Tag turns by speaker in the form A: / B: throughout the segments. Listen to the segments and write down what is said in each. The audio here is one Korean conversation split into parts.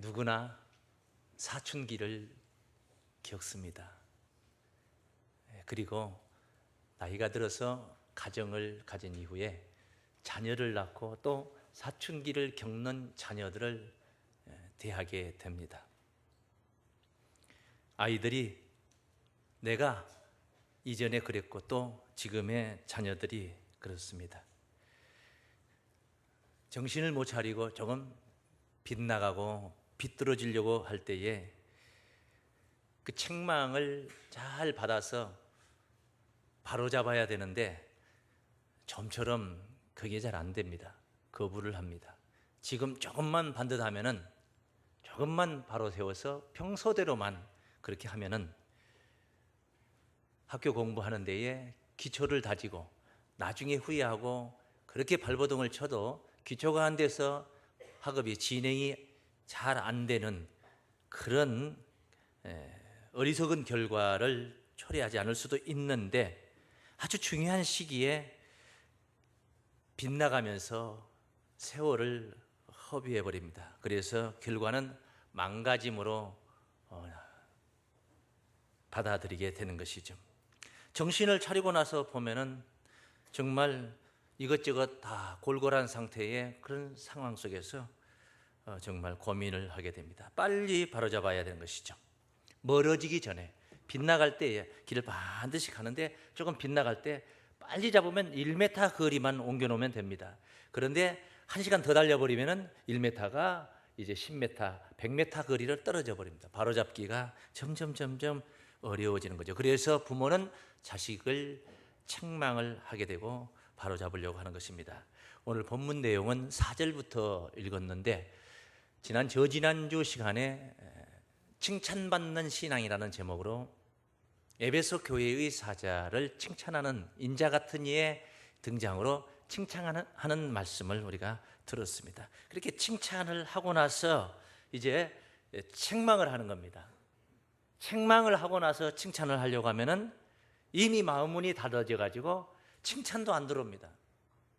A: 누구나 사춘기를 겪습니다. 그리고 나이가 들어서 가정을 가진 이후에 자녀를 낳고 또 사춘기를 겪는 자녀들을 대하게 됩니다. 아이들이 내가 이전에 그랬고 또 지금의 자녀들이 그렇습니다. 정신을 못 차리고 조금 빗나가고 비뚤어지려고 할 때에 그 책망을 잘 받아서 바로잡아야 되는데 좀처럼 그게 잘 안 됩니다. 거부를 합니다. 지금 조금만 반듯하면은 조금만 바로 세워서 평소대로만 그렇게 하면은 학교 공부하는 데에 기초를 다지고 나중에 후회하고 그렇게 발버둥을 쳐도 기초가 안 돼서 학업이 진행이 잘 안 되는 그런 어리석은 결과를 초래하지 않을 수도 있는데 아주 중요한 시기에 빗나가면서 세월을 허비해 버립니다. 그래서 결과는 망가짐으로 받아들이게 되는 것이죠. 정신을 차리고 나서 보면은 정말 이것저것 다 골골한 상태의 그런 상황 속에서 정말 고민을 하게 됩니다. 빨리 바로잡아야 되는 것이죠. 멀어지기 전에 빗나갈 때에 길을 반드시 가는데 조금 빗나갈 때 빨리 잡으면 1m 거리만 옮겨놓으면 됩니다. 그런데 1시간 더 달려버리면 1m가 이제 10m, 100m 거리를 떨어져 버립니다. 바로잡기가 점점 어려워지는 거죠. 그래서 부모는 자식을 책망을 하게 되고 바로잡으려고 하는 것입니다. 오늘 본문 내용은 4절부터 읽었는데 저지난주 시간에 칭찬받는 신앙이라는 제목으로 에베소 교회의 사자를 칭찬하는 인자 같은 이의 등장으로 칭찬하는 말씀을 우리가 들었습니다. 그렇게 칭찬을 하고 나서 이제 책망을 하는 겁니다. 책망을 하고 나서 칭찬을 하려고 하면은 이미 마음문이 닫아져 가지고 칭찬도 안 들어옵니다.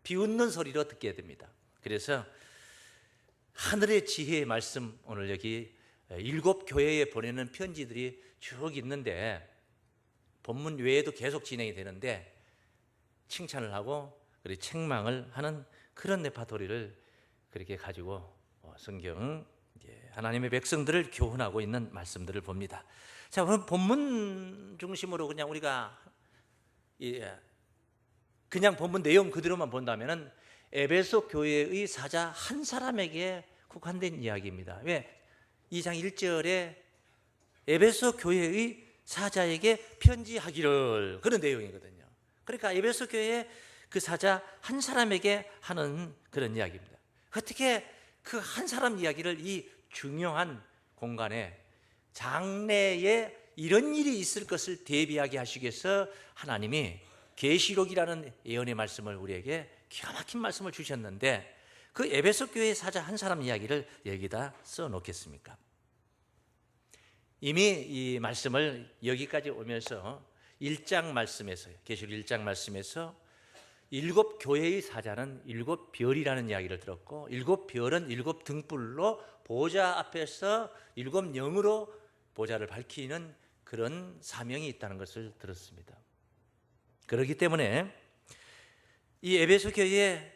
A: 비웃는 소리로 듣게 됩니다. 그래서 하늘의 지혜의 말씀, 오늘 여기 7 교회에 보내는 편지들이 쭉 있는데 본문 외에도 계속 진행이 되는데 칭찬을 하고 그리고 책망을 하는 그런 레파토리를 그렇게 가지고 성경 하나님의 백성들을 교훈하고 있는 말씀들을 봅니다. 자, 그럼 본문 중심으로 그냥 우리가 그냥 본문 내용 그대로만 본다면은 에베소 교회의 사자 한 사람에게 국한된 이야기입니다. 왜? 2장 1절에 에베소 교회의 사자에게 편지하기를 그런 내용이거든요. 그러니까 에베소 교회의 그 사자 한 사람에게 하는 그런 이야기입니다. 어떻게 그 한 사람 이야기를 이 중요한 공간에 장래에 이런 일이 있을 것을 대비하게 하시기 위해서 하나님이 계시록이라는 예언의 말씀을 우리에게 기가 막힌 말씀을 주셨는데 그 에베소 교회의 사자 한 사람 이야기를 여기다 써놓겠습니까? 이미 이 말씀을 여기까지 오면서 1장 말씀에서 계시록 1장 말씀에서 7 교회의 사자는 7 별이라는 이야기를 들었고 7 별은 7 등불로 보좌 앞에서 7 영으로 보좌를 밝히는 그런 사명이 있다는 것을 들었습니다. 그렇기 때문에 이 에베소 교회의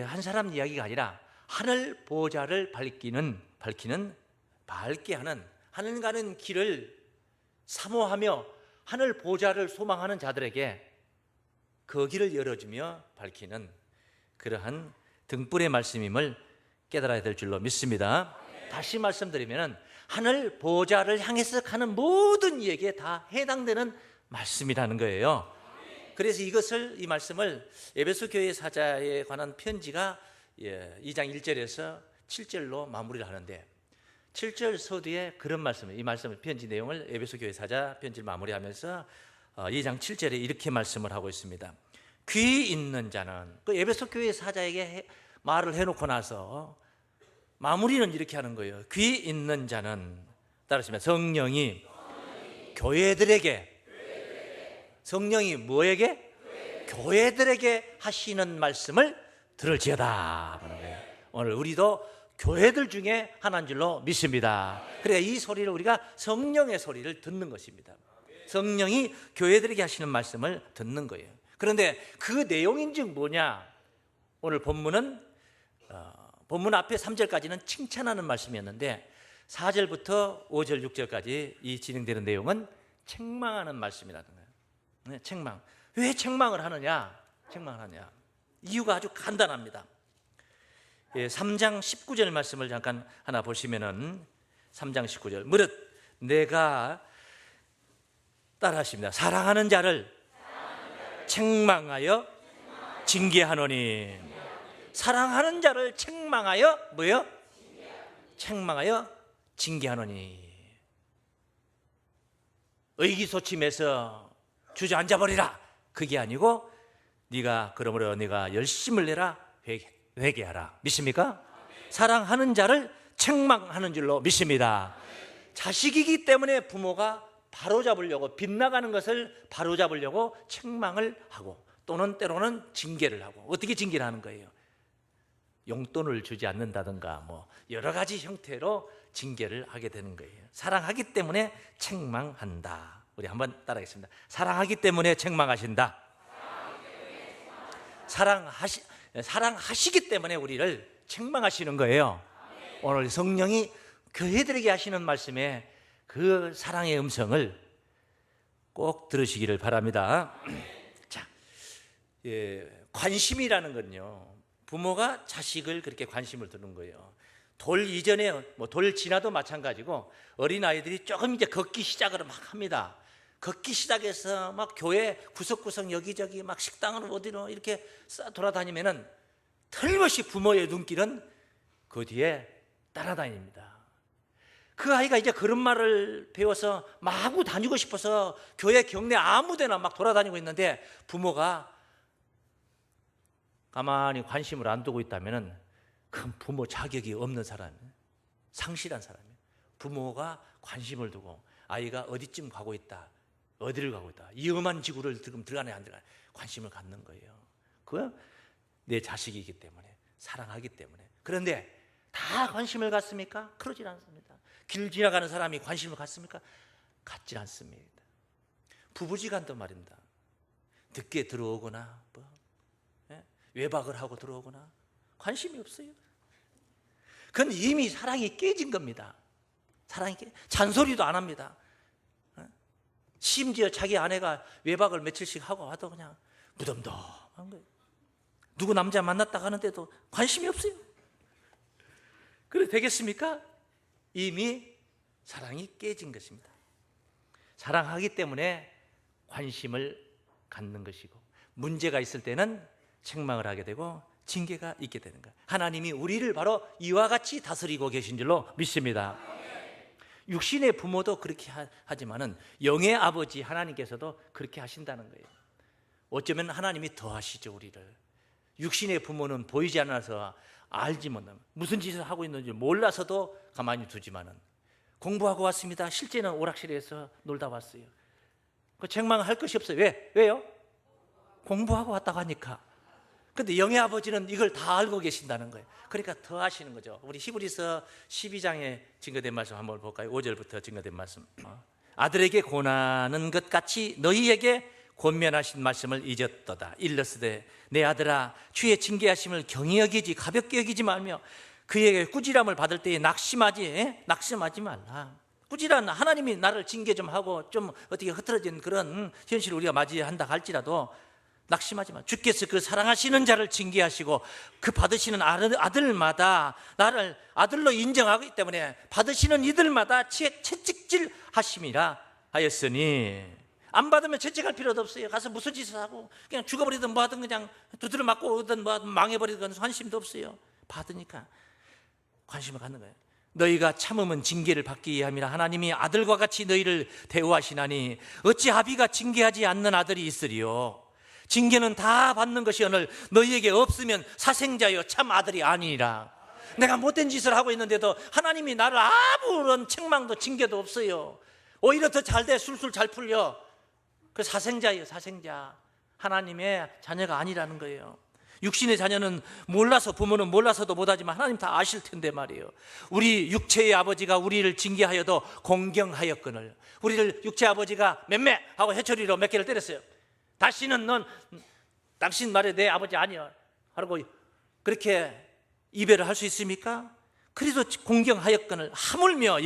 A: 한 사람 이야기가 아니라 하늘 보좌를 밝게 하는 하늘 가는 길을 사모하며 하늘 보좌를 소망하는 자들에게 그 길을 열어주며 밝히는 그러한 등불의 말씀임을 깨달아야 될 줄로 믿습니다. 다시 말씀드리면 하늘 보좌를 향해서 가는 모든 이에게 다 해당되는 말씀이라는 거예요. 그래서 이 말씀을 에베소 교회 사자에 관한 편지가 2장 1절에서 7절로 마무리를 하는데 7절 서두에 그런 말씀을, 이 말씀을 편지 내용을 에베소 교회 사자 편지를 마무리하면서 2장 7절에 이렇게 말씀을 하고 있습니다. 귀 있는 자는, 그 에베소 교회 사자에게 말을 해놓고 나서 마무리는 이렇게 하는 거예요. 귀 있는 자는, 따라하시면 성령이 교회들에게, 성령이 뭐에게? 교회들에게 하시는 말씀을 들을지어다. 오늘 우리도 교회들 중에 하나인 줄로 믿습니다. 그러니까 이 소리를 우리가 성령의 소리를 듣는 것입니다. 성령이 교회들에게 하시는 말씀을 듣는 거예요. 그런데 그 내용인즉 뭐냐? 오늘 본문은 본문 앞에 3절까지는 칭찬하는 말씀이었는데 4절부터 5절, 6절까지 이 진행되는 내용은 책망하는 말씀이라는 거예요. 책망. 왜 책망을 하느냐? 책망을 하느냐? 이유가 아주 간단합니다. 3장 19절 말씀을 잠깐 하나 보시면은 3장 19절 무릇 내가 따라하십니다. 사랑하는 자를 책망하여 징계하노니. 사랑하는 자를 책망하여 뭐요? 책망하여 징계하노니. 의기소침해서 주저앉아버리라 그게 아니고 네가 그러므로 네가 열심을 내라 회개하라. 믿습니까? 사랑하는 자를 책망하는 줄로 믿습니다. 자식이기 때문에 부모가 바로잡으려고 빗나가는 것을 바로잡으려고 책망을 하고 또는 때로는 징계를 하고 어떻게 징계를 하는 거예요? 용돈을 주지 않는다든가 뭐 여러 가지 형태로 징계를 하게 되는 거예요. 사랑하기 때문에 책망한다. 우리 한번 따라하겠습니다. 사랑하기 때문에 책망하신다. 사랑하시기 때문에 우리를 책망하시는 거예요. 오늘 성령이 교회들에게 하시는 말씀에 그 사랑의 음성을 꼭 들으시기를 바랍니다. 자, 관심이라는 건요, 부모가 자식을 그렇게 관심을 두는 거예요. 돌 이전에 돌 지나도 마찬가지고 어린아이들이 조금 이제 걷기 시작을 막 합니다. 걷기 시작해서 막 교회 구석구석 여기저기 막 식당으로 어디로 이렇게 돌아다니면은 틀림없이 부모의 눈길은 그 뒤에 따라다닙니다. 그 아이가 이제 걸음마를 배워서 마구 다니고 싶어서 교회 경내 아무 데나 막 돌아다니고 있는데 부모가 가만히 관심을 안 두고 있다면 큰 부모 자격이 없는 사람이에요. 상실한 사람이에요. 부모가 관심을 두고 아이가 어디쯤 가고 있다, 어디를 가고 있다, 위험한 지구를 지금 들어가네 안 들어가네 관심을 갖는 거예요. 그건 내 자식이기 때문에, 사랑하기 때문에. 그런데 다 관심을 갖습니까? 그러질 않습니다. 길 지나가는 사람이 관심을 갖습니까? 갖지 않습니다. 부부지간도 말입니다. 늦게 들어오거나 외박을 하고 들어오거나 관심이 없어요. 그건 이미 사랑이 깨진 겁니다. 잔소리도 안 합니다. 심지어 자기 아내가 외박을 며칠씩 하고 와도 그냥 무덤덤한 거예요. 누구 남자 만났다 하는데도 관심이 없어요. 그래 되겠습니까? 이미 사랑이 깨진 것입니다. 사랑하기 때문에 관심을 갖는 것이고 문제가 있을 때는 책망을 하게 되고 징계가 있게 되는 거예요. 하나님이 우리를 바로 이와 같이 다스리고 계신 줄로 믿습니다. 육신의 부모도 그렇게 하지만은 영의 아버지 하나님께서도 그렇게 하신다는 거예요. 어쩌면 하나님이 더 하시죠, 우리를. 육신의 부모는 보이지 않아서 알지 못하면 무슨 짓을 하고 있는지 몰라서도 가만히 두지만은 공부하고 왔습니다. 실제는 오락실에서 놀다 왔어요. 그 책망할 것이 없어요. 왜요? 공부하고 왔다고 하니까. 근데 영의 아버지는 이걸 다 알고 계신다는 거예요. 그러니까 더 하시는 거죠. 우리 히브리서 12장에 증거된 말씀 한번 볼까요? 5절부터 증거된 말씀. 아들에게 권하는 것 같이 너희에게 권면하신 말씀을 잊었도다. 일러스되 내 아들아 주의 징계하심을 경히 여기지 가볍게 여기지 말며 그에게 꾸지람을 받을 때에 낙심하지 말라. 꾸지람, 하나님이 나를 징계 좀 하고 좀 어떻게 흐트러진 그런 현실을 우리가 맞이한다 할지라도 낙심하지 마. 주께서 그 사랑하시는 자를 징계하시고 그 받으시는 아들마다 나를 아들로 인정하기 때문에 받으시는 이들마다 채찍질 하심이라 하였으니. 안 받으면 채찍할 필요도 없어요. 가서 무슨 짓을 하고 그냥 죽어버리든 뭐하든 그냥 두드려 맞고 오든 뭐 망해버리든 관심도 없어요. 받으니까 관심을 갖는 거예요. 너희가 참으면 징계를 받기 위함이라 하나님이 아들과 같이 너희를 대우하시나니 어찌 아비가 징계하지 않는 아들이 있으리요. 징계는 다 받는 것이 오늘 너희에게 없으면 사생자여 참 아들이 아니니라. 내가 못된 짓을 하고 있는데도 하나님이 나를 아무런 책망도 징계도 없어요. 오히려 더 잘 돼. 술술 잘 풀려. 그 사생자예요. 사생자. 하나님의 자녀가 아니라는 거예요. 육신의 자녀는 몰라서, 부모는 몰라서도 못하지만 하나님 다 아실 텐데 말이에요. 우리 육체의 아버지가 우리를 징계하여도 공경하였거늘. 우리를 육체 아버지가 맴매 하고 해초리로 몇 개를 때렸어요. 다시는 넌 당신 말에 내 아버지 아니야 하고 그렇게 이별을 할 수 있습니까? 그래도 공경하였거늘 하물며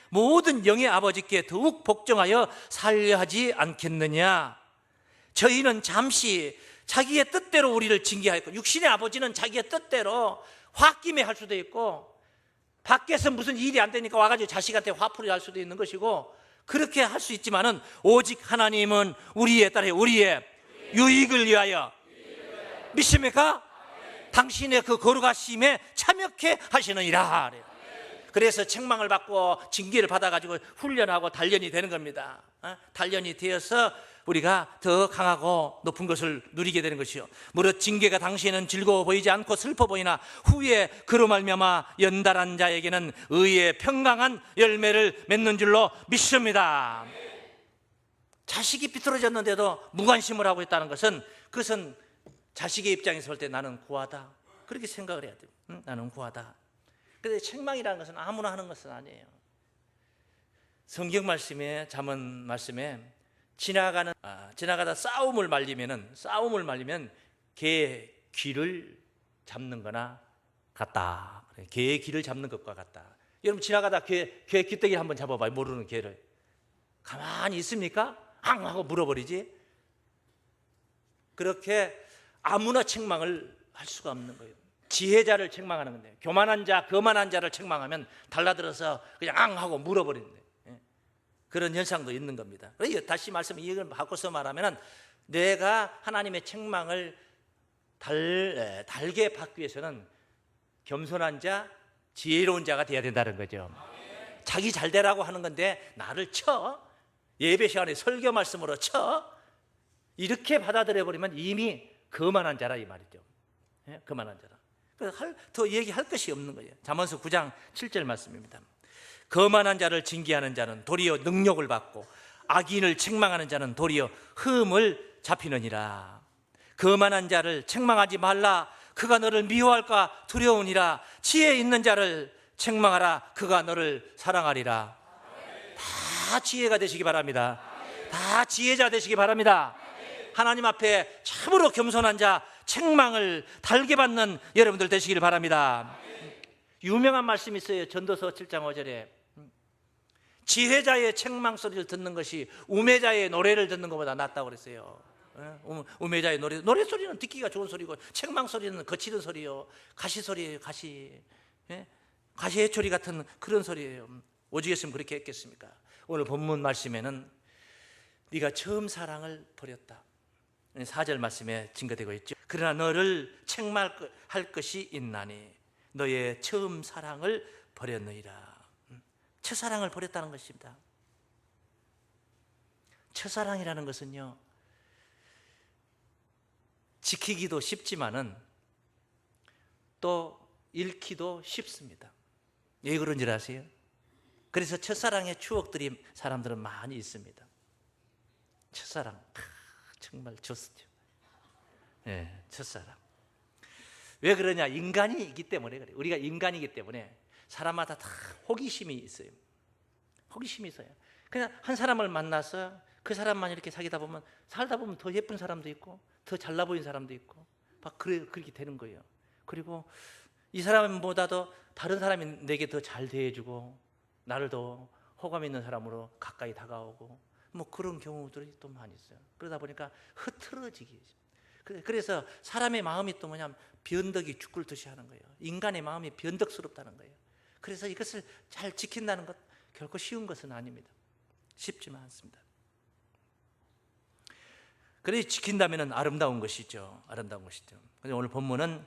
A: 모든 영의 아버지께 더욱 복종하여 살려 하지 않겠느냐. 저희는 잠시 자기의 뜻대로 우리를 징계하였고, 육신의 아버지는 자기의 뜻대로 홧김에 할 수도 있고, 밖에서 무슨 일이 안 되니까 와가지고 자식한테 화풀이 할 수도 있는 것이고, 그렇게 할 수 있지만은 오직 하나님은 우리의 유익을 위하여 믿습니까? 당신의 그 거룩하심에 참여케 하시느니라. 그래서 책망을 받고 징계를 받아가지고 훈련하고 단련이 되는 겁니다. 단련이 되어서 우리가 더 강하고 높은 것을 누리게 되는 것이요. 무릇 징계가 당시에는 즐거워 보이지 않고 슬퍼 보이나 후에 그로 말미암아 연달한 자에게는 의의 평강한 열매를 맺는 줄로 믿습니다. 자식이 비뚤어졌는데도 무관심을 하고 있다는 것은, 그것은 자식의 입장에서 볼 때 나는 구하다, 그렇게 생각을 해야 돼요. 나는 구하다. 그런데 책망이라는 것은 아무나 하는 것은 아니에요. 성경 말씀에, 잠언 말씀에 지나가다 싸움을 말리면 개의 귀를 잡는 거나 같다. 개의 귀를 잡는 것과 같다. 여러분 지나가다 개 귀때기 한번 잡아봐요. 모르는 개를. 가만히 있습니까? 앙 하고 물어버리지. 그렇게 아무나 책망을 할 수가 없는 거예요. 지혜자를 책망하는 건데, 교만한 자, 거만한 자를 책망하면 달라들어서 그냥 앙 하고 물어버리는데, 그런 현상도 있는 겁니다. 다시 말씀 이걸 바꿔서 말하면, 내가 하나님의 책망을 달게 받기 위해서는 겸손한 자, 지혜로운 자가 돼야 된다는 거죠. 자기 잘 되라고 하는 건데 나를 쳐, 예배 시간에 설교 말씀으로 쳐, 이렇게 받아들여 버리면 이미 거만한 자라 이 말이죠. 거만한 자라. 그래서 더 얘기할 것이 없는 거예요. 잠언서 9장 7절 말씀입니다. 거만한 자를 징계하는 자는 도리어 능욕을 받고, 악인을 책망하는 자는 도리어 흠을 잡히느니라. 거만한 자를 책망하지 말라. 그가 너를 미워할까 두려우니라. 지혜 있는 자를 책망하라. 그가 너를 사랑하리라. 다 지혜가 되시기 바랍니다. 다 지혜자 되시기 바랍니다. 하나님 앞에 참으로 겸손한 자, 책망을 달게 받는 여러분들 되시기를 바랍니다. 유명한 말씀이 있어요. 전도서 7장 5절에 지혜자의 책망 소리를 듣는 것이 우매자의 노래를 듣는 것보다 낫다고 그랬어요. 우매자의 노래 소리는 듣기가 좋은 소리고, 책망 소리는 거치는 소리요, 가시 소리예요. 가시 해초리 같은 그런 소리예요. 오죽했으면 그렇게 했겠습니까? 오늘 본문 말씀에는 네가 처음 사랑을 버렸다, 4절 말씀에 증거되고 있죠. 그러나 너를 책망할 것이 있나니 너의 처음 사랑을 버렸느니라. 첫사랑을 버렸다는 것입니다. 첫사랑이라는 것은요, 지키기도 쉽지만은 또 잃기도 쉽습니다. 왜 그런 줄 아세요? 그래서 첫사랑의 추억들이 사람들은 많이 있습니다. 첫사랑 정말 좋습니다. 첫사랑. 왜 그러냐? 인간이기 때문에 그래요. 우리가 인간이기 때문에 사람마다 다 호기심이 있어요. 호기심이 있어요. 그냥 한 사람을 만나서 그 사람만 이렇게 살다 보면 더 예쁜 사람도 있고 더 잘나 보이는 사람도 있고 막 그렇게 되는 거예요. 그리고 이 사람보다도 다른 사람이 내게 더 잘 대해주고 나를 더 호감 있는 사람으로 가까이 다가오고 뭐 그런 경우들이 또 많이 있어요. 그러다 보니까 흐트러지기. 그래서 사람의 마음이 또 뭐냐면 변덕이 죽글듯이 하는 거예요. 인간의 마음이 변덕스럽다는 거예요. 그래서 이것을 잘 지킨다는 것 결코 쉬운 것은 아닙니다. 쉽지만 않습니다. 그래서 지킨다면 아름다운 것이죠. 아름다운 것이죠. 그래서 오늘 본문은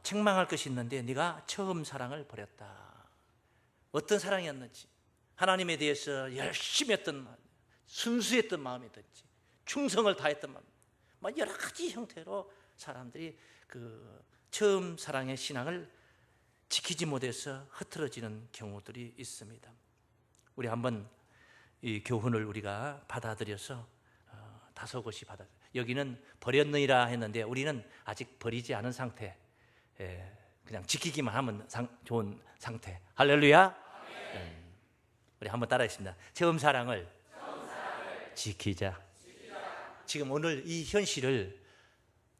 A: 책망할 것이 있는데 네가 처음 사랑을 버렸다. 어떤 사랑이었는지, 하나님에 대해서 열심히 했던 마음, 순수했던 마음이든지 충성을 다했던 마음, 여러 가지 형태로 사람들이 그 처음 사랑의 신앙을 지키지 못해서 흐트러지는 경우들이 있습니다. 우리 한번 이 교훈을 우리가 받아들여서 다소곳이 받아. 여기는 버렸느니라 했는데 우리는 아직 버리지 않은 상태. 그냥 지키기만 하면 좋은 상태. 할렐루야. 우리 한번 따라하겠습니다. 처음 사랑을 지키자. 지금 오늘 이 현실을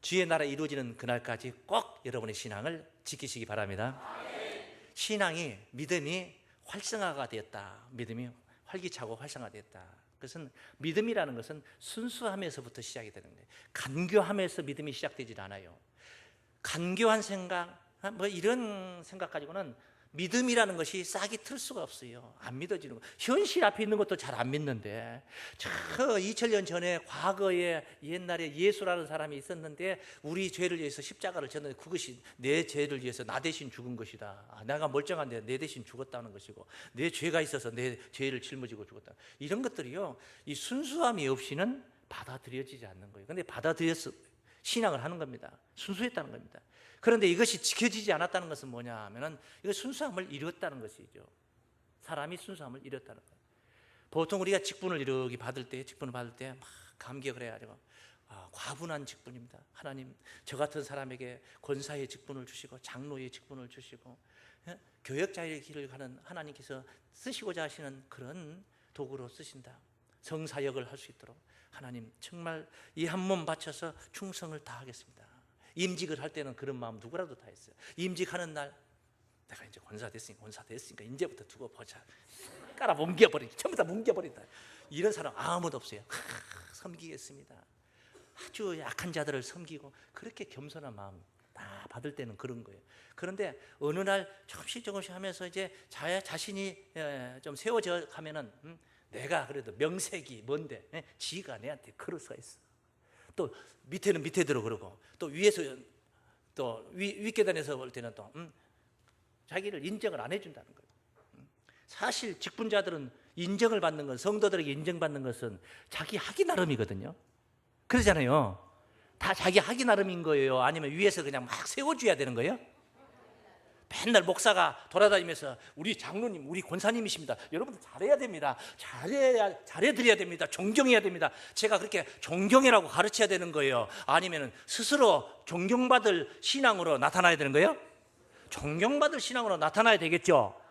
A: 주의 나라 이루어지는 그날까지 꼭 여러분의 신앙을 지키시기 바랍니다. 신앙이, 믿음이 활성화가 되었다. 믿음이 활기차고 활성화되었다. 그것은, 믿음이라는 것은 순수함에서부터 시작이 되는 거예요. 간교함에서 믿음이 시작되질 않아요. 간교한 생각, 뭐 이런 생각 가지고는 믿음이라는 것이 싹이 틀 수가 없어요. 안 믿어지는 거. 현실 앞에 있는 것도 잘 안 믿는데, 저 2000년 전에 과거에 옛날에 예수라는 사람이 있었는데 우리 죄를 위해서 십자가를 졌는데 그것이 내 죄를 위해서 나 대신 죽은 것이다. 내가 멀쩡한데 내 대신 죽었다는 것이고, 내 죄가 있어서 내 죄를 짊어지고 죽었다. 이런 것들이요, 이 순수함이 없이는 받아들여지지 않는 거예요. 근데 받아들여서 신앙을 하는 겁니다. 순수했다는 겁니다. 그런데 이것이 지켜지지 않았다는 것은 뭐냐 하면은 이거 순수함을 잃었다는 것이죠. 사람이 순수함을 잃었다는 거예요. 보통 우리가 직분을 이렇게 받을 때 막 감격을 해가지고, 과분한 직분입니다. 하나님, 저 같은 사람에게 권사의 직분을 주시고 장로의 직분을 주시고 교역자의 길을 가는 하나님께서 쓰시고자 하시는 그런 도구로 쓰신다. 성사역을 할 수 있도록 하나님, 정말 이 한 몸 바쳐서 충성을 다하겠습니다. 임직을 할 때는 그런 마음 누구라도 다 했어요. 임직하는 날, 내가 이제 권사 됐으니까 이제부터 두고 보자. 깔아 뭉개버리기, 전부 다 뭉개버린다. 이런 사람 아무도 없어요. 섬기겠습니다. 아주 약한 자들을 섬기고, 그렇게 겸손한 마음 다 받을 때는 그런 거예요. 그런데 어느 날 조금씩 하면서 이제 자신이 좀 세워져 가면은, 내가 그래도 명색이 뭔데, 지가 내한테 그럴 수가 있어. 또 밑에는 밑에대로 그러고, 또 위에서 또 윗계단에서 볼 때는 또 자기를 인정을 안 해준다는 거예요. 사실 직분자들은 인정을 받는 건, 성도들에게 인정받는 것은 자기 하기 나름이거든요. 그러잖아요. 다 자기 하기 나름인 거예요? 아니면 위에서 그냥 막 세워줘야 되는 거예요? 맨날 목사가 돌아다니면서 우리 장로님, 우리 권사님이십니다. 여러분들 잘해야 됩니다. 잘해드려야 됩니다. 존경해야 됩니다. 제가 그렇게 존경이라고 가르쳐야 되는 거예요? 아니면 스스로 존경받을 신앙으로 나타나야 되는 거예요? 존경받을 신앙으로 나타나야 되겠죠.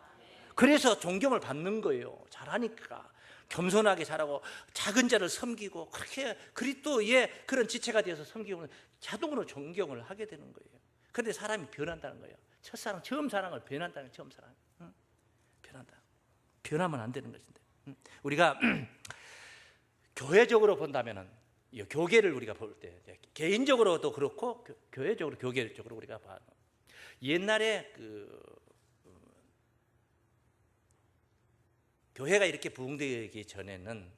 A: 그래서 존경을 받는 거예요. 잘하니까. 겸손하게 잘하고 작은 자를 섬기고, 그렇게 그리스도의 그런 지체가 되어서 섬기면 자동으로 존경을 하게 되는 거예요. 그런데 사람이 변한다는 거예요. 첫사랑, 처음 사랑을 변한다는 거예요. 처음 사랑. 변한다. 변하면 안 되는 것인데. 우리가 교회적으로 본다면은, 교계를 우리가 볼 때, 개인적으로도 그렇고 교회적으로, 교계적으로 우리가 봐. 옛날에 교회가 이렇게 부흥되기 전에는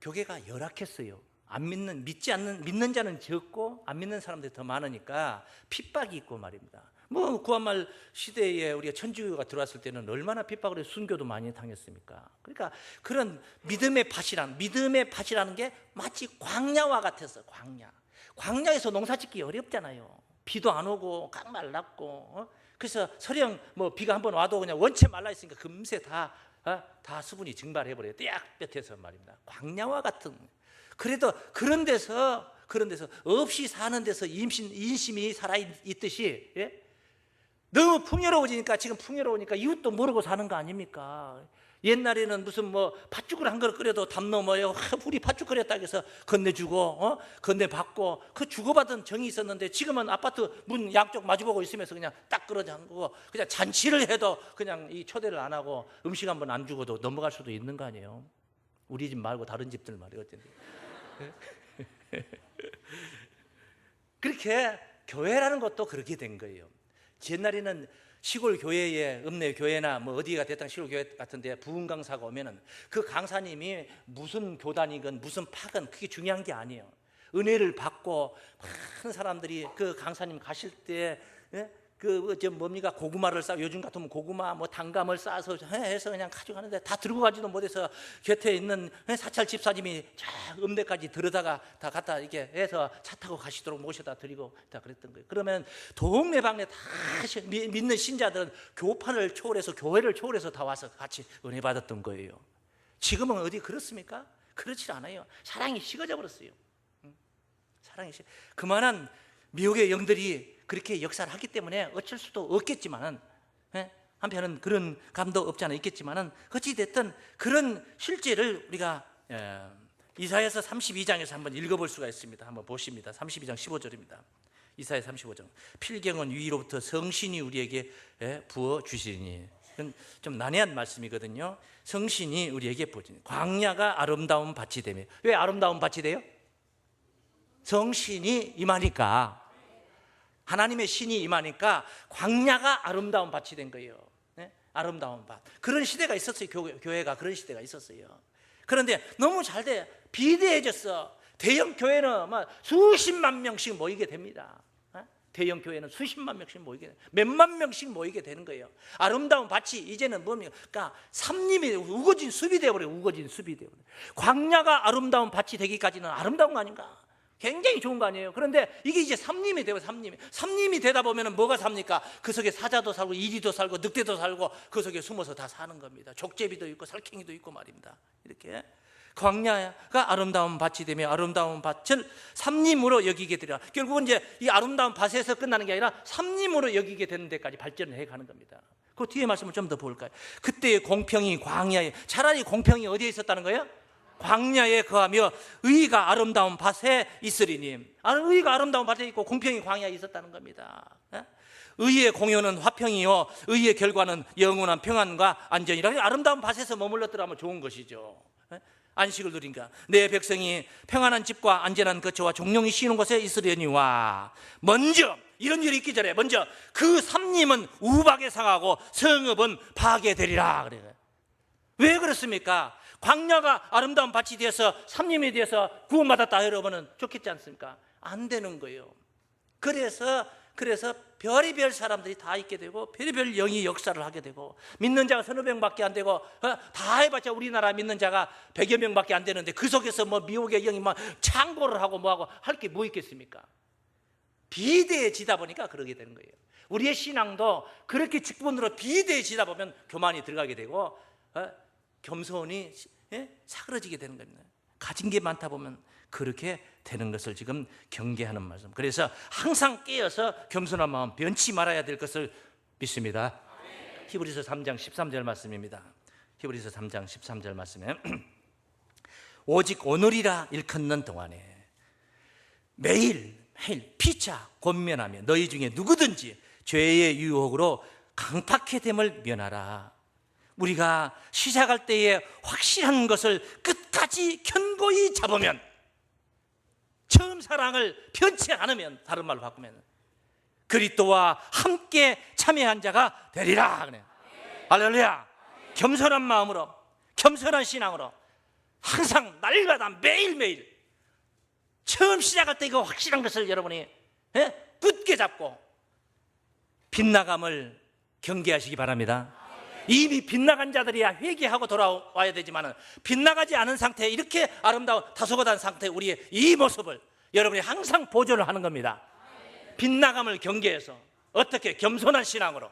A: 교계가 열악했어요. 믿는 자는 적고 안 믿는 사람들이 더 많으니까 핍박이 있고 말입니다. 뭐 구한말 시대에 우리가 천주교가 들어왔을 때는 얼마나 핍박을 해서 순교도 많이 당했습니까? 그러니까 그런 믿음의 밭이라는 게 마치 광야와 같았어. 광야에서 농사짓기 어렵잖아요. 비도 안 오고 깡말랐고, 그래서 설령 뭐 비가 한번 와도 그냥 원체 말라 있으니까 금세 다 수분이 증발해버려요. 떼약볕에서 말입니다. 광야와 같은. 그래도 그런 데서 없이 사는 데서 인심이 살아있듯이, 너무 풍요로워지니까, 지금 풍요로우니까 이웃도 모르고 사는 거 아닙니까? 옛날에는 무슨 뭐 팥죽을 한 그릇 끓여도 담 넘어요. 우리 팥죽 끓였다 해서 건네주고, 건네받고, 그 주고받은 정이 있었는데, 지금은 아파트 문 양쪽 마주보고 있으면서 그냥 딱 끌어잠그고, 그냥 잔치를 해도 그냥 이 초대를 안 하고 음식 한번 안 주고도 넘어갈 수도 있는 거 아니에요? 우리 집 말고 다른 집들 말이에요. 그렇게 교회라는 것도 그렇게 된 거예요. 옛날에는 시골 교회에, 읍내 교회나 뭐 어디가 됐든 시골 교회 같은데 부흥 강사가 오면은 그 강사님이 무슨 교단이건 무슨 파건 그게 중요한 게 아니에요. 은혜를 받고 많은 사람들이 그 강사님 가실 때, 고구마를 요즘 같으면 고구마, 뭐 단감을 싸서 해서 그냥 가져가는데 다 들고 가지도 못해서 곁에 있는 사찰 집사님이 읍내까지 들어다가 다 갖다 이렇게 해서 차 타고 가시도록 모셔다 드리고 다 그랬던 거예요. 그러면 동네방네 다 믿는 신자들은 교파를 초월해서, 교회를 초월해서 다 와서 같이 은혜 받았던 거예요. 지금은 어디 그렇습니까? 그렇지 않아요. 사랑이 식어져 버렸어요. 그만한 미혹의 영들이 그렇게 역사를 하기 때문에 어쩔 수도 없겠지만은, 한편은 그런 감도 없지 않아 있겠지만은, 어찌됐든 그런 실제를 우리가 이사야서 32장에서 한번 읽어볼 수가 있습니다. 한번 보십니다. 32장 15절입니다. 이사야 35장. 필경은 위로부터 성신이 우리에게 부어주시니. 좀 난해한 말씀이거든요. 성신이 우리에게 부어주니. 광야가 아름다운 밭이 되며. 왜 아름다운 밭이 돼요? 성신이 임하니까, 하나님의 신이 임하니까 광야가 아름다운 밭이 된 거예요. 아름다운 밭. 그런 시대가 있었어요. 교회가 그런 시대가 있었어요. 그런데 너무 잘 돼. 비대해졌어. 대형 교회는 막 수십만 명씩 모이게 됩니다. 대형 교회는 수십만 명씩 모이게 돼. 몇만 명씩 모이게 되는 거예요. 아름다운 밭이 이제는 뭡니까? 그러니까 삼림이 우거진 숲이 되어버려요. 우거진 숲이 되어버려요. 광야가 아름다운 밭이 되기까지는 아름다운 거 아닌가? 굉장히 좋은 거 아니에요? 그런데 이게 이제 삼림이 되고, 삼림이 되다 보면 뭐가 삽니까? 그 속에 사자도 살고 이리도 살고 늑대도 살고 그 속에 숨어서 다 사는 겁니다. 족제비도 있고 살쾡이도 있고 말입니다. 이렇게 광야가 아름다운 밭이 되며 아름다운 밭을 삼림으로 여기게 되리라. 결국은 이제 이 아름다운 밭에서 끝나는 게 아니라 삼림으로 여기게 되는 데까지 발전을 해가는 겁니다. 그 뒤에 말씀을 좀 더 볼까요? 그때의 공평이 광야에, 차라리 공평이 어디에 있었다는 거예요? 광야에 거하며 의가 아름다운 밭에 있으리니. 의가 아름다운 밭에 있고 공평이 광야에 있었다는 겁니다. 의의 공효는 화평이요 의의 결과는 영원한 평안과 안전이라. 아름다운 밭에서 머물렀더라면 좋은 것이죠. 안식을 누린가. 내 백성이 평안한 집과 안전한 거처와 종용이 쉬는 곳에 있으려니와. 먼저 이런 일이 있기 전에 먼저 그 삼림은 우박에 상하고 성읍은 파괴되리라. 그래요. 왜 그렇습니까? 광야가 아름다운 밭이 되어서 삼림에 대해서 구원받았다 여러분은 좋겠지 않습니까? 안 되는 거예요. 그래서 별의별 사람들이 다 있게 되고 별의별 영이 역사를 하게 되고, 믿는 자가 서너 명밖에 안 되고, 다 해봤자 우리나라 믿는 자가 100여 명밖에 안 되는데 그 속에서 뭐 미혹의 영이 막 창고를 하고 뭐하고 할 게 뭐 있겠습니까? 비대해지다 보니까 그러게 되는 거예요. 우리의 신앙도 그렇게 직분으로 비대해지다 보면 교만이 들어가게 되고 겸손이 사그러지게 되는 겁니다. 가진 게 많다 보면 그렇게 되는 것을 지금 경계하는 말씀. 그래서 항상 깨어서 겸손한 마음 변치 말아야 될 것을 믿습니다. 히브리서 3장 13절 말씀입니다. 히브리서 3장 13절 말씀에 오직 오늘이라 일컫는 동안에 매일 피차 권면하며 너희 중에 누구든지 죄의 유혹으로 강팍해 됨을 면하라. 우리가 시작할 때에 확실한 것을 끝까지 견고히 잡으면, 처음 사랑을 변치 않으면, 다른 말로 바꾸면 그리스도와 함께 참여한 자가 되리라. 그래요. 할렐루야. 겸손한 마음으로, 겸손한 신앙으로 항상 날마다 매일매일 처음 시작할 때 그 확실한 것을 여러분이 굳게 잡고 빗나감을 경계하시기 바랍니다. 이미 빗나간 자들이야 회개하고 돌아와야 되지만, 빗나가지 않은 상태에 이렇게 아름다운 다소곳한 상태의 우리의 이 모습을 여러분이 항상 보존을 하는 겁니다. 빗나감을 경계해서 어떻게? 겸손한 신앙으로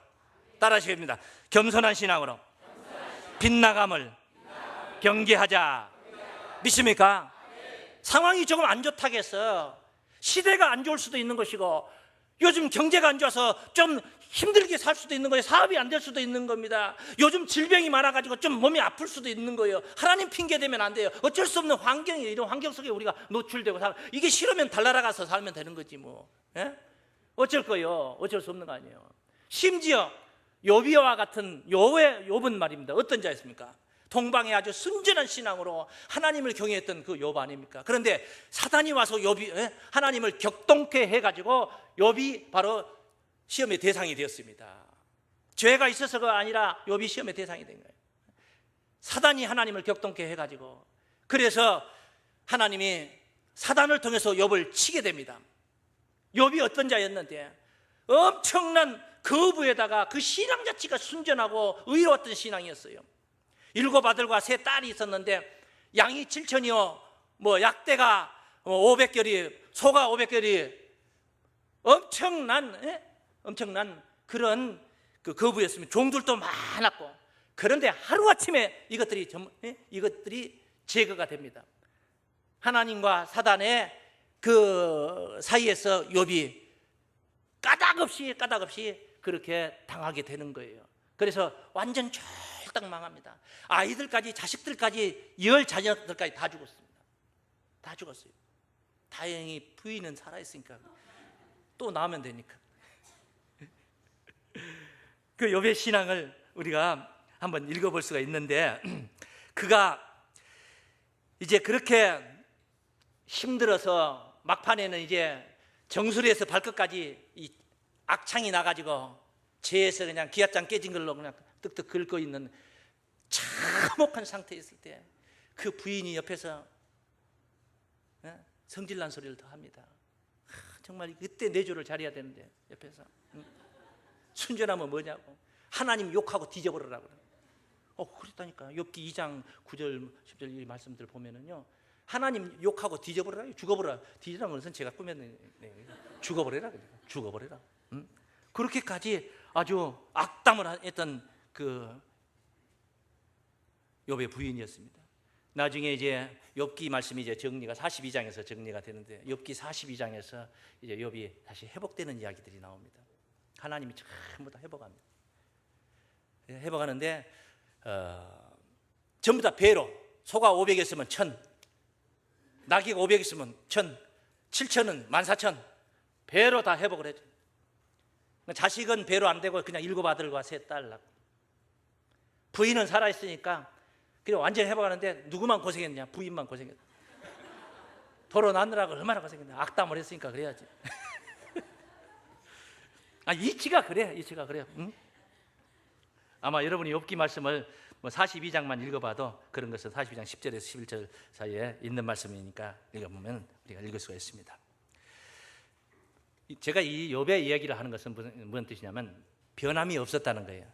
A: 따라하시겠습니다. 겸손한 신앙으로 빗나감을 경계하자. 믿습니까? 상황이 조금 안 좋다겠어. 시대가 안 좋을 수도 있는 것이고, 요즘 경제가 안 좋아서 좀 힘들게 살 수도 있는 거예요. 사업이 안 될 수도 있는 겁니다. 요즘 질병이 많아가지고 좀 몸이 아플 수도 있는 거예요. 하나님 핑계 대면 안 돼요. 어쩔 수 없는 환경이에요. 이런 환경 속에 우리가 노출되고 이게 싫으면 달나라가서 살면 되는 거지 뭐. 어쩔 거예요. 어쩔 수 없는 거 아니에요. 심지어 욥이와 같은 욥은 말입니다. 어떤 자였습니까? 동방에 아주 순전한 신앙으로 하나님을 경외했던 그 욥 아닙니까? 그런데 사단이 와서 하나님을 격동케 해가지고 욥이 바로 시험의 대상이 되었습니다. 죄가 있어서가 아니라 욥이 시험의 대상이 된 거예요. 사단이 하나님을 격동케 해가지고, 그래서 하나님이 사단을 통해서 욥을 치게 됩니다. 욥이 어떤 자였는데 엄청난 거부에다가 그 신앙 자체가 순전하고 의로웠던 신앙이었어요. 7 아들과 3 딸이 있었는데 양이 7천이요, 뭐 약대가 500결이, 소가 500결이, 엄청난 그런 그 거부였습니다. 종들도 많았고. 그런데 하루아침에 이것들이 제거가 됩니다. 하나님과 사단의 그 사이에서 욥이 까닭없이 그렇게 당하게 되는 거예요. 그래서 완전 쫄딱 망합니다. 아이들까지, 자식들까지, 열 자녀들까지 다 죽었습니다. 다 죽었어요. 다행히 부인은 살아있으니까 또 나오면 되니까. 그 욥의 신앙을 우리가 한번 읽어볼 수가 있는데, 그가 이제 그렇게 힘들어서 막판에는 이제 정수리에서 발끝까지 이 악창이 나가지고 재에서 그냥 기압장 깨진 걸로 그냥 뜩뜩 긁고 있는 참혹한 상태에 있을 때 그 부인이 옆에서 성질난 소리를 더 합니다. 정말 그때 내조를 잘해야 되는데 옆에서 순전하면 뭐냐고, 하나님 욕하고 뒤져버리라고. 그랬다니까. 욥기 2장 9절 10절 이 말씀들 보면은요, 하나님 욕하고 뒤져버리라, 죽어버려. 뒤지라는 것은 제가 꾸몄는, 죽어버려라, 죽어버려라. 그렇게까지 아주 악담을 했던 그 욥의 부인이었습니다. 나중에 이제 욥기 말씀이 이제 정리가 42장에서 정리가 되는데, 욥기 42장에서 이제 욥이 다시 회복되는 이야기들이 나옵니다. 하나님이 전부 다 회복합니다. 회복하는데 전부 다 배로, 소가 500 있으면 1000, 나귀가 500 있으면 1000, 7000은 14000, 배로 다 회복을 해줘. 자식은 배로 안 되고 그냥 7 아들과 3 딸 낳고, 부인은 살아있으니까 그냥 완전히 회복하는데 누구만 고생했냐? 부인만 고생했다. 도로 낳느라고 얼마나 고생했냐? 악담을 했으니까 그래야지. 이치가 그래, 이치가 그래. 응? 아마 여러분이 욥기 말씀을 42장만 읽어봐도 그런 것은 42장 10절에서 11절 사이에 있는 말씀이니까 읽어보면 우리가 읽을 수가 있습니다. 제가 이 욥의 이야기를 하는 것은 무슨 뜻이냐면, 변함이 없었다는 거예요.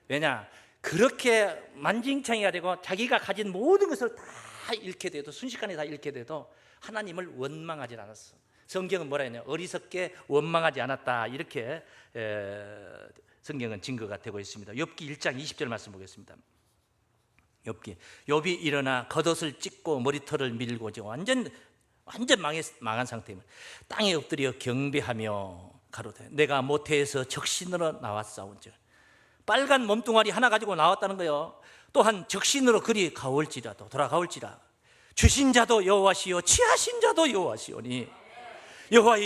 A: 왜냐? 그렇게 만진창이가 되고 자기가 가진 모든 것을 다 잃게 돼도, 순식간에 다 잃게 돼도 하나님을 원망하지 않았어. 성경은 뭐라 했냐? 어리석게 원망하지 않았다, 이렇게 성경은 증거가 되고 있습니다. 욥기 1장 20절 말씀 보겠습니다. 욥이 일어나 겉옷을 찢고 머리털을 밀고 완전 망한 상태입니다. 땅에 엎드려 경배하며 가로되 내가 모태에서 적신으로 나왔사온즉, 빨간 몸뚱아리 하나 가지고 나왔다는 거예요. 또한 적신으로 그리 가올지라도, 돌아가올지라. 주신 자도 여호와시요 취하신 자도 여호와시오니 여호와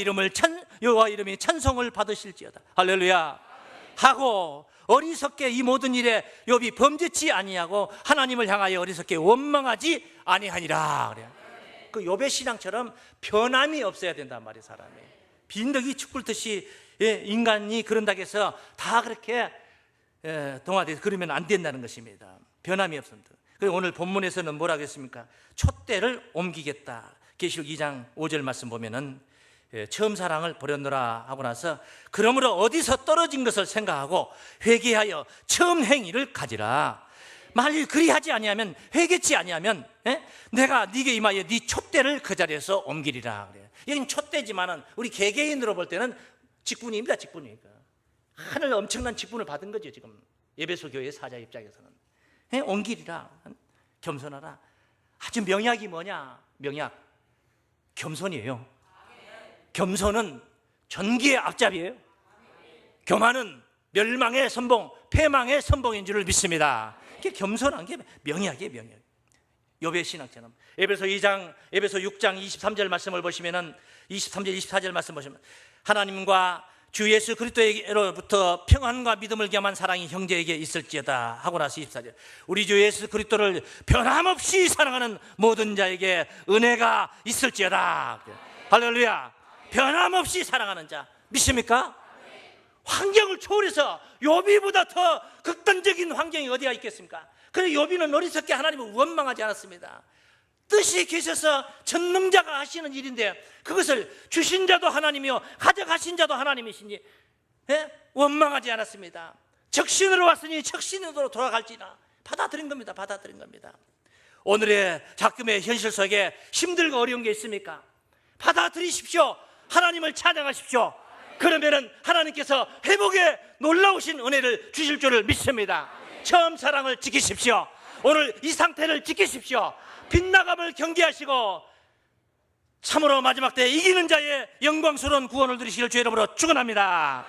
A: 이름이 찬송을 받으실지어다. 할렐루야. 하고 어리석게 이 모든 일에 욥이 범죄치 아니하고 하나님을 향하여 어리석게 원망하지 아니하니라. 그래요. 그 욥의 신앙처럼 변함이 없어야 된단 말이에요. 사람이 빈덕이 축불듯이 인간이 그런다고 해서 다 그렇게 동화돼서 그러면 안 된다는 것입니다. 변함이 없습니다. 그리고 오늘 본문에서는 뭐라고 했습니까? 촛대를 옮기겠다. 계시록 2장 5절 말씀 보면은 처음 사랑을 버렸노라 하고 나서, 그러므로 어디서 떨어진 것을 생각하고 회개하여 처음 행위를 가지라. 만일 그리하지 아니하면, 회개치 아니하면 내가 네게 임하여 네 촛대를 그 자리에서 옮기리라. 그래요. 여긴 촛대지만은 우리 개개인으로 볼 때는 직분입니다. 직분이니까 하늘 엄청난 직분을 받은 거죠. 지금 에베소 교회 사자 입장에서는 옮기리라. 겸손하라. 아주 명약이 뭐냐? 명약 겸손이에요. 겸손은 전기의 앞잡이에요. 교만은 멸망의 선봉, 패망의 선봉인 줄을 믿습니다. 이게 겸손한 게 명약이에요. 명약. 욥의 신앙처럼 에베소 6장 23절 말씀을 보시면은 23절 24절 말씀 보시면, 하나님과 주 예수 그리스도에게로부터 평안과 믿음을 겸한 사랑이 형제에게 있을지어다 하고 나서 24절, 우리 주 예수 그리스도를 변함없이 사랑하는 모든 자에게 은혜가 있을지어다. 할렐루야. 변함없이 사랑하는 자 믿습니까? 환경을 초월해서 욥이보다 더 극단적인 환경이 어디가 있겠습니까? 그래서 욥이는 어리석게 하나님을 원망하지 않았습니다. 뜻이 계셔서 전능자가 하시는 일인데 그것을 주신 자도 하나님이요 가져가신 자도 하나님이시니 원망하지 않았습니다. 적신으로 왔으니 적신으로 돌아갈지나 받아들인 겁니다. 받아들인 겁니다. 오늘의 작금의 현실 속에 힘들고 어려운 게 있습니까? 받아들이십시오. 하나님을 찬양하십시오. 그러면은 하나님께서 회복의 놀라우신 은혜를 주실 줄을 믿습니다. 처음 사랑을 지키십시오. 오늘 이 상태를 지키십시오. 빗나감을 경계하시고 참으로 마지막 때 이기는 자의 영광스러운 구원을 누리시길 주의 이름으로 축원합니다.